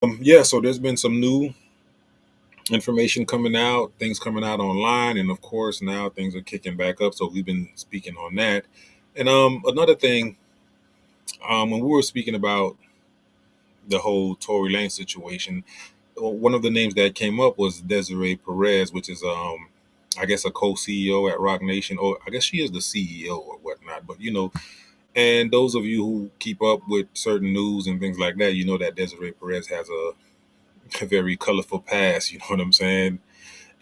Yeah, so there's been some new information coming out, things coming out online, and of course now things are kicking back up. So we've been speaking on that. And another thing, when we were speaking about the whole Tory Lane situation, one of the names that came up was Desiree Perez, which is I guess a co-CEO at Rock Nation, or I guess she is the CEO or whatnot. But and those of you who keep up with certain news and things like that, you know that Desiree Perez has a very colorful past. You know what I'm saying?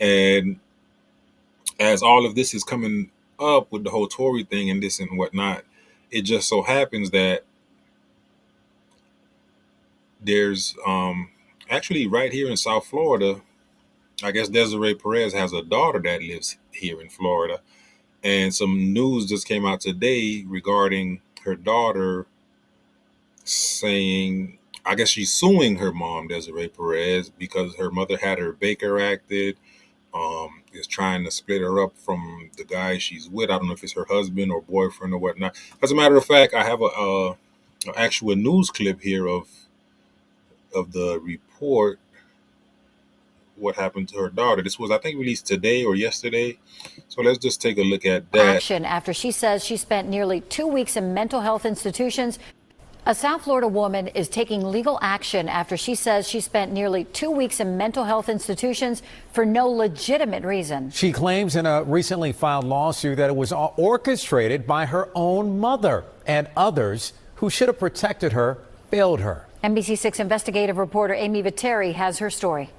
And as all of this is coming up with the whole Tory thing and this and whatnot, it just so happens that there's actually right here in South Florida, I guess Desiree Perez has a daughter that lives here in Florida. And some news just came out today regarding her daughter saying, I guess she's suing her mom, Desiree Perez, because her mother had her Baker acted, is trying to split her up from the guy she's with. I don't know if it's her husband or boyfriend or whatnot. As a matter of fact, I have a actual news clip here of the report, what happened to her daughter. This was, I think, released today or yesterday. So let's just take a look at that. Action after she says she spent nearly 2 weeks in mental health institutions. A South Florida woman is taking legal action after she says she spent nearly 2 weeks in mental health institutions for no legitimate reason. She claims in a recently filed lawsuit that it was orchestrated by her own mother, and others who should have protected her failed her. NBC6 investigative reporter Amy Viteri has her story.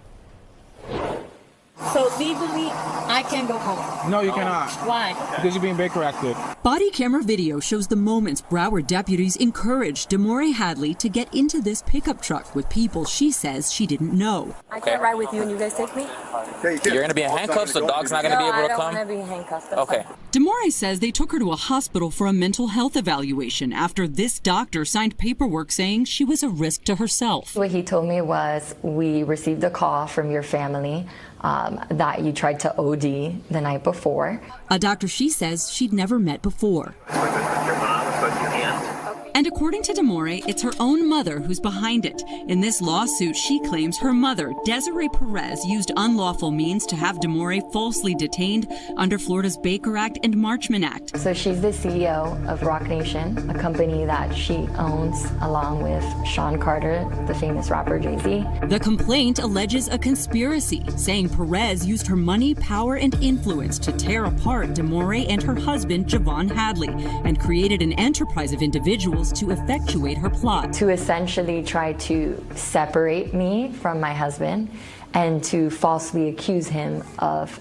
So legally, I can go home. No, you cannot. Why? Because you're being Baker acted. Body camera video shows the moments Broward deputies encouraged Demore Hadley to get into this pickup truck with people she says she didn't know. I can't ride with you and you guys take me? You're going to be in handcuffs? The dog's not going to be able to come? I don't want to be handcuffed. Okay. Demore says they took her to a hospital for a mental health evaluation after this doctor signed paperwork saying she was a risk to herself. What he told me was, we received a call from your family that you tried to OD the night before. A doctor she says she'd never met before. And according to Demore, it's her own mother who's behind it. In this lawsuit, she claims her mother, Desiree Perez, used unlawful means to have Demore falsely detained under Florida's Baker Act and Marchman Act. So she's the CEO of Rock Nation, a company that she owns along with Sean Carter, the famous rapper Jay-Z. The complaint alleges a conspiracy, saying Perez used her money, power, and influence to tear apart Demore and her husband, Javon Hadley, and created an enterprise of individuals to effectuate her plot. To essentially try to separate me from my husband and to falsely accuse him of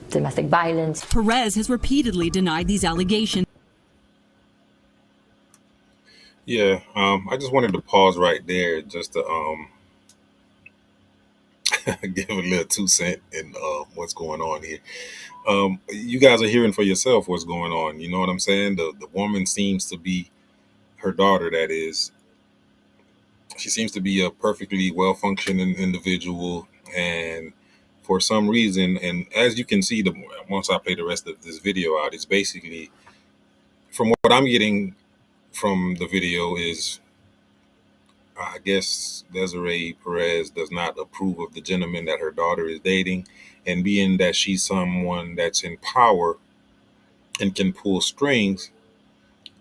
domestic violence. Perez has repeatedly denied these allegations. Yeah, I just wanted to pause right there just to give a little 2 cents in what's going on here. You guys are hearing for yourself what's going on. You know what I'm saying? The woman seems to be, her daughter that is, she seems to be a perfectly well-functioning individual, and for some reason, and as you can see, once I play the rest of this video out, it's basically, from what I'm getting from the video, is I guess Desiree Perez does not approve of the gentleman that her daughter is dating, and being that she's someone that's in power and can pull strings,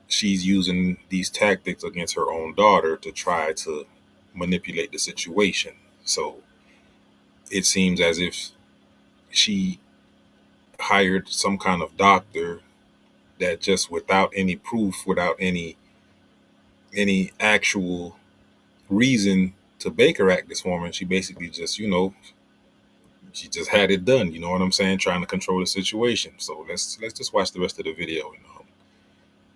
she's using these tactics against her own daughter to try to manipulate the situation. So it seems as if she hired some kind of doctor that just, without any proof, without any actual reason to Baker act this woman, she basically just, she just had it done. You know what I'm saying? Trying to control the situation. So let's just watch the rest of the video.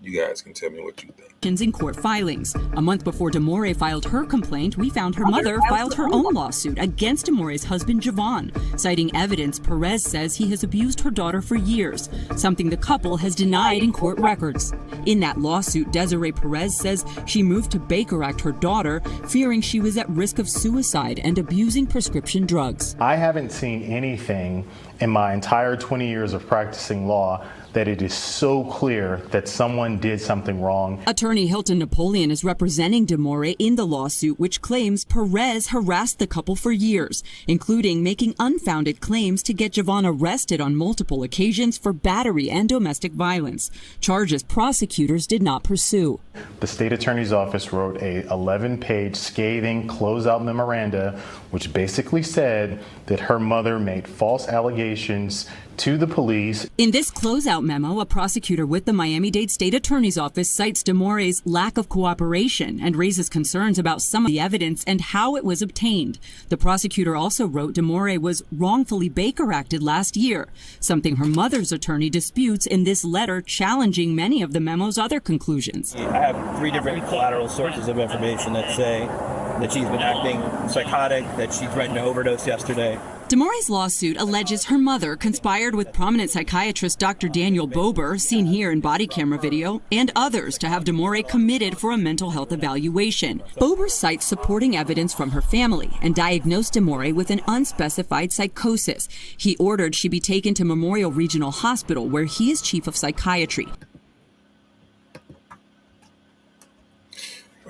You guys can tell me what you think. In court filings. A month before Demore filed her complaint, we found her mother filed her own lawsuit against Demore's husband, Javon, citing evidence Perez says he has abused her daughter for years, something the couple has denied in court records. In that lawsuit, Desiree Perez says she moved to Baker Act her daughter, fearing she was at risk of suicide and abusing prescription drugs. I haven't seen anything in my entire 20 years of practicing law that it is so clear that someone did something wrong. Attorney Hilton Napoleon is representing DeMore in the lawsuit, which claims Perez harassed the couple for years, including making unfounded claims to get Javon arrested on multiple occasions for battery and domestic violence, charges prosecutors did not pursue. The state attorney's office wrote a 11-page scathing closeout memoranda, which basically said that her mother made false allegations to the police. In this closeout memo, a prosecutor with the Miami-Dade State Attorney's Office cites DeMore's lack of cooperation and raises concerns about some of the evidence and how it was obtained. The prosecutor also wrote DeMore was wrongfully Baker Acted last year, something her mother's attorney disputes in this letter, challenging many of the memo's other conclusions. I have 3 different collateral sources of information that say that she's been acting psychotic, that she threatened to overdose yesterday. DeMore's lawsuit alleges her mother conspired with prominent psychiatrist Dr. Daniel Bober, seen here in body camera video, and others to have DeMore committed for a mental health evaluation. Bober cites supporting evidence from her family and diagnosed DeMore with an unspecified psychosis. He ordered she be taken to Memorial Regional Hospital, where he is chief of psychiatry.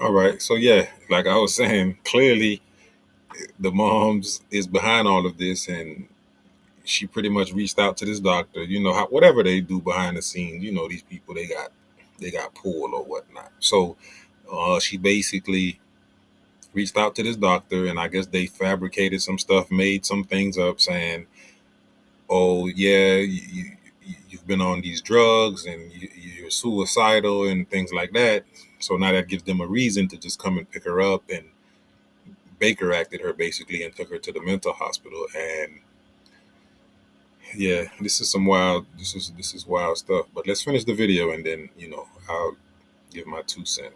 All right. So, yeah, like I was saying, clearly the mom's is behind all of this, and she pretty much reached out to this doctor. You know, whatever they do behind the scenes, you know, these people, they got pulled or whatnot. So she basically reached out to this doctor, and I guess they fabricated some stuff, made some things up saying, oh, yeah, you've been on these drugs and you're suicidal and things like that. So now that gives them a reason to just come and pick her up, and Baker acted her basically and took her to the mental hospital. And yeah, this is wild stuff. But let's finish the video, and then, you know, I'll give my 2 cents.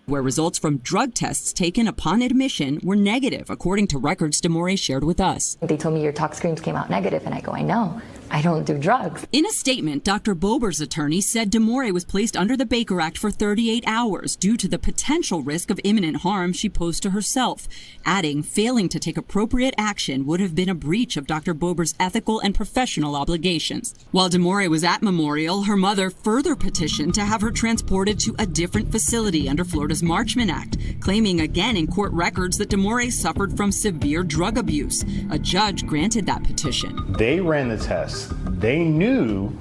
Where results from drug tests taken upon admission were negative, according to records DeMore shared with us. They told me your tox screens came out negative, and I go, I know. I don't do drugs. In a statement, Dr. Bober's attorney said DeMore was placed under the Baker Act for 38 hours due to the potential risk of imminent harm she posed to herself, adding failing to take appropriate action would have been a breach of Dr. Bober's ethical and professional obligations. While DeMore was at Memorial, her mother further petitioned to have her transported to a different facility under Florida's Marchman Act, claiming again in court records that DeMore suffered from severe drug abuse. A judge granted that petition. They ran the tests. They knew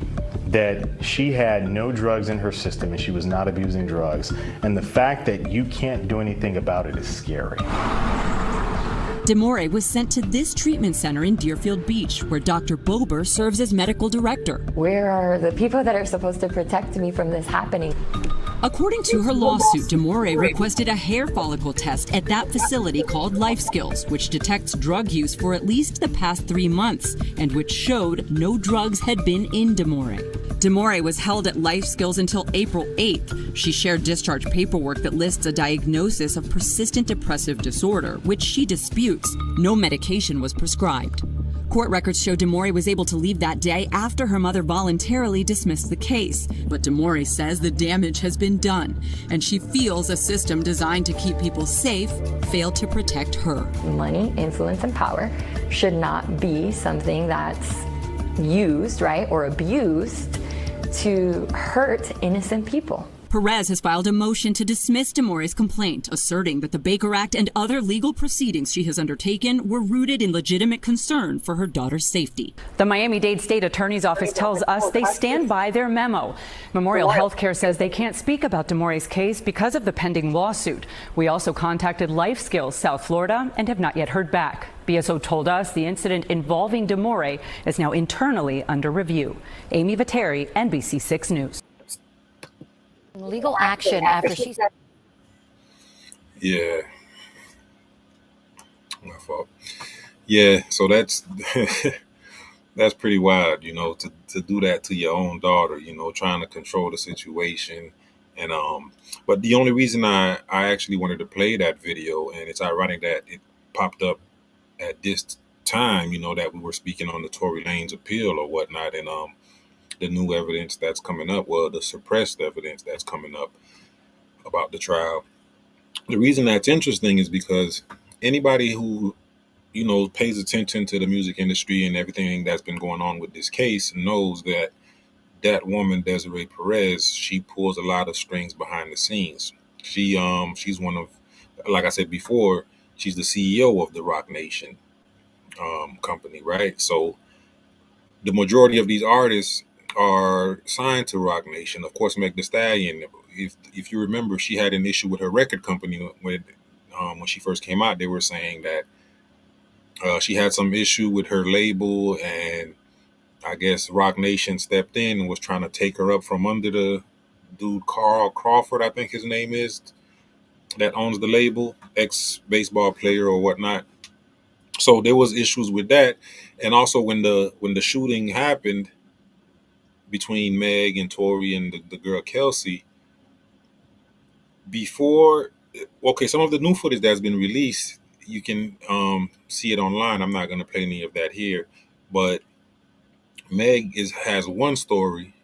that she had no drugs in her system and she was not abusing drugs. And the fact that you can't do anything about it is scary. DeMore was sent to this treatment center in Deerfield Beach, where Dr. Bober serves as medical director. Where are the people that are supposed to protect me from this happening? According to her lawsuit, DeMore requested a hair follicle test at that facility called Life Skills, which detects drug use for at least the past 3 months, and which showed no drugs had been in DeMore. DeMore was held at Life Skills until April 8th. She shared discharge paperwork that lists a diagnosis of persistent depressive disorder, which she disputes. No medication was prescribed. Court records show DeMore was able to leave that day after her mother voluntarily dismissed the case. But DeMore says the damage has been done, and she feels a system designed to keep people safe failed to protect her. Money, influence, and power should not be something that's used, right, or abused to hurt innocent people. Perez has filed a motion to dismiss DeMore's complaint, asserting that the Baker Act and other legal proceedings she has undertaken were rooted in legitimate concern for her daughter's safety. The Miami-Dade State Attorney's Office tells us they stand by their memo. Memorial Healthcare says they can't speak about DeMore's case because of the pending lawsuit. We also contacted Life Skills South Florida and have not yet heard back. BSO told us the incident involving DeMore is now internally under review. Amy Viteri, NBC6 News. Legal action after she said. Yeah. My fault. Yeah, so that's that's pretty wild, you know, to do that to your own daughter, you know, trying to control the situation. And but the only reason I actually wanted to play that video, and it's ironic that it popped up at this time, you know, that we were speaking on the Tory Lanez appeal or whatnot, and the new evidence that's coming up, well, the suppressed evidence that's coming up about the trial. The reason that's interesting is because anybody who, you know, pays attention to the music industry and everything that's been going on with this case knows that that woman, Desiree Perez, she pulls a lot of strings behind the scenes. She's one of, like I said before, she's the CEO of the Rock Nation company, right? So the majority of these artists are signed to Rock Nation. Of course, Meg Thee Stallion, if you remember, she had an issue with her record company when she first came out. They were saying that she had some issue with her label, and I guess Rock Nation stepped in and was trying to take her up from under the dude Carl Crawford, I think his name is, that owns the label, ex-baseball player or whatnot. So there was issues with that. And also when the shooting happened between Meg and Tory and the girl Kelsey, some of the new footage that's been released, you can see it online. I'm not going to play any of that here, but Meg has one story,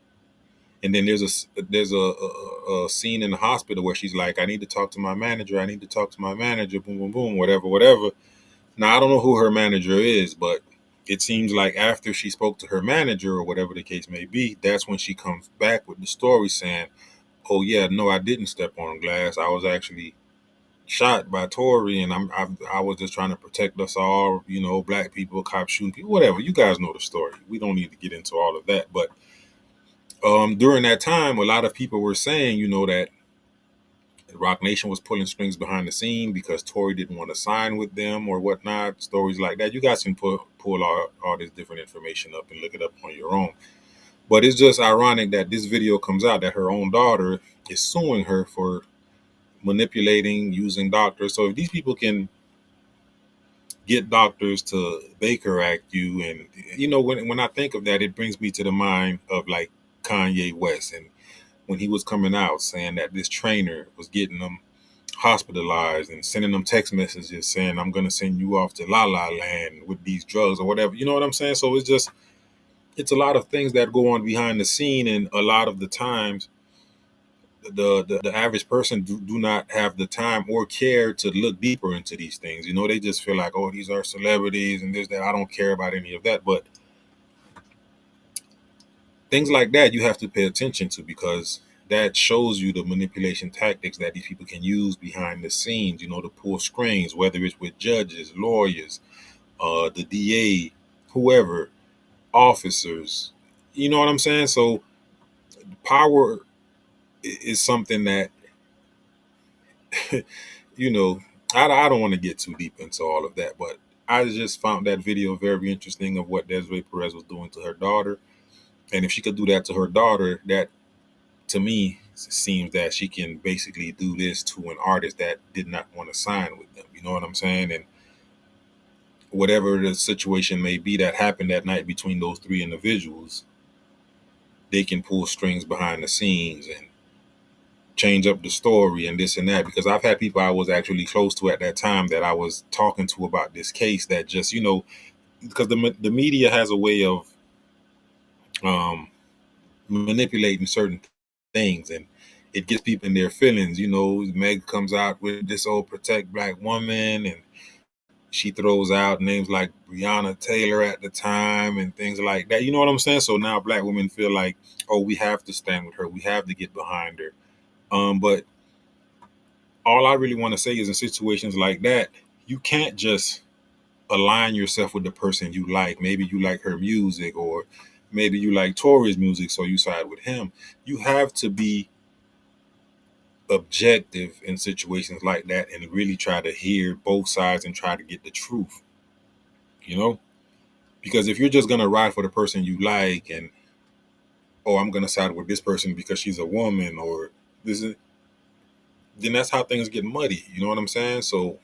and then there's a scene in the hospital where she's like, I need to talk to my manager, boom, boom, boom, whatever. Now, I don't know who her manager is, but it seems like after she spoke to her manager or whatever the case may be, that's when she comes back with the story saying, oh yeah, no, I didn't step on glass. I was actually shot by Tory, and I was just trying to protect us all, black people, cops shooting people, whatever. You guys know the story. We don't need to get into all of that. But during that time, a lot of people were saying, that Rock Nation was pulling strings behind the scene because Tory didn't want to sign with them or whatnot, stories like that. You guys can pull all this different information up and look it up on your own. But it's just ironic that this video comes out that her own daughter is suing her for manipulating, using doctors. So if these people can get doctors to Baker Act you, and when I think of that, it brings me to the mind of like Kanye West, and when he was coming out saying that this trainer was getting them hospitalized and sending them text messages saying, I'm going to send you off to La La Land with these drugs or whatever. You know what I'm saying? So it's a lot of things that go on behind the scene, and a lot of the times the average person do not have the time or care to look deeper into these things. They just feel like, oh, these are celebrities and this, that. I don't care about any of that. But things like that you have to pay attention to, because that shows you the manipulation tactics that these people can use behind the scenes, to pull strings, whether it's with judges, lawyers, the DA, whoever, officers. You know what I'm saying? So power is something that, I don't want to get too deep into all of that, but I just found that video very interesting of what Desiree Perez was doing to her daughter. And if she could do that to her daughter, that to me seems that she can basically do this to an artist that did not want to sign with them. You know what I'm saying? And whatever the situation may be that happened that night between those three individuals, they can pull strings behind the scenes and change up the story and this and that. Because I've had people I was actually close to at that time that I was talking to about this case that just, because the media has a way of manipulating certain things, and it gets people in their feelings. Meg comes out with this old protect black woman, and she throws out names like Breonna Taylor at the time and things like that. You know what I'm saying? So now black women feel like, oh, we have to stand with her. We have to get behind her. But all I really want to say is in situations like that, you can't just align yourself with the person you like. Maybe you like her music, or maybe you like Tory's music, so you side with him. You have to be objective in situations like that and really try to hear both sides and try to get the truth, because if you're just going to ride for the person you like and, oh, I'm going to side with this person because she's a woman or this is, then that's how things get muddy. You know what I'm saying? So,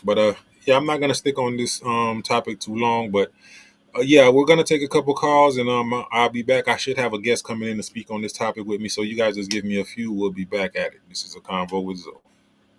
but yeah, I'm not going to stick on this topic too long, but yeah, we're going to take a couple calls, and I'll be back. I should have a guest coming in to speak on this topic with me. So you guys just give me a few. We'll be back at it. This is a Convo with Zoe.